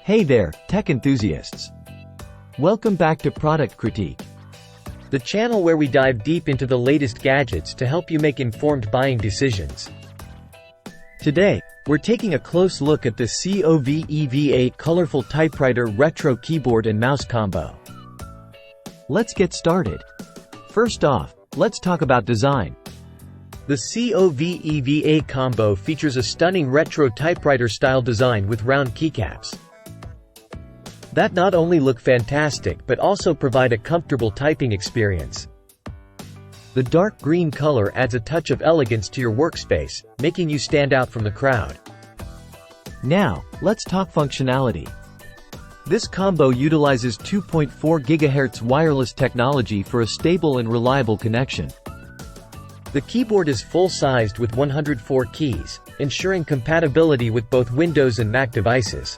Hey there, tech enthusiasts. Welcome back to Product Critique, the channel where we dive deep into the latest gadgets to help you make informed buying decisions. Today, we're taking a close look at the COVEVA colorful typewriter retro keyboard and mouse combo. Let's get started. First off, let's talk about design. The COVEVA combo features a stunning retro typewriter-style design with round keycaps that not only look fantastic but also provide a comfortable typing experience. The dark green color adds a touch of elegance to your workspace, making you stand out from the crowd. Now, let's talk functionality. This combo utilizes 2.4 GHz wireless technology for a stable and reliable connection. The keyboard is full-sized with 104 keys, ensuring compatibility with both Windows and Mac devices.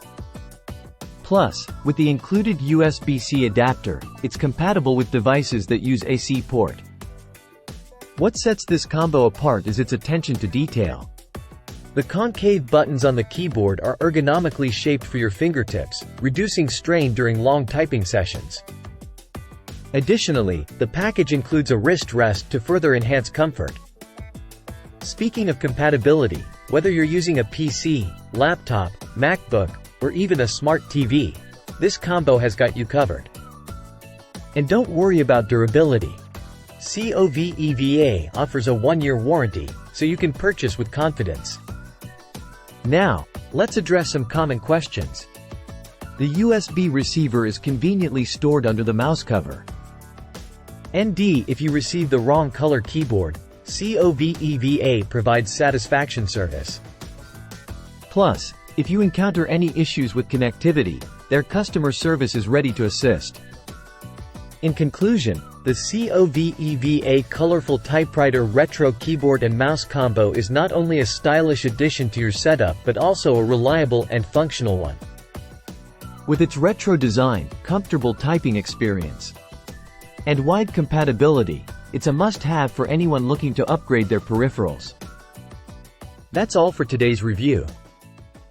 Plus, with the included USB-C adapter, it's compatible with devices that use AC port. What sets this combo apart is its attention to detail. The concave buttons on the keyboard are ergonomically shaped for your fingertips, reducing strain during long typing sessions. Additionally, the package includes a wrist rest to further enhance comfort. Speaking of compatibility, whether you're using a PC, laptop, MacBook, or even a smart TV, this combo has got you covered. And don't worry about durability. COVEVA offers a 1-year warranty, so you can purchase with confidence. Now, let's address some common questions. The USB receiver is conveniently stored under the mouse cover. ND, if you receive the wrong color keyboard, COVEVA provides satisfaction service. Plus, if you encounter any issues with connectivity, their customer service is ready to assist. In conclusion, the COVEVA colorful typewriter retro keyboard and mouse combo is not only a stylish addition to your setup but also a reliable and functional one. With its retro design, comfortable typing experience, and wide compatibility, it's a must-have for anyone looking to upgrade their peripherals. That's all for today's review.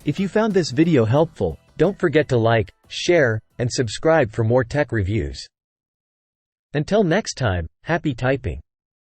If you found this video helpful, don't forget to like, share, and subscribe for more tech reviews. Until next time, happy typing!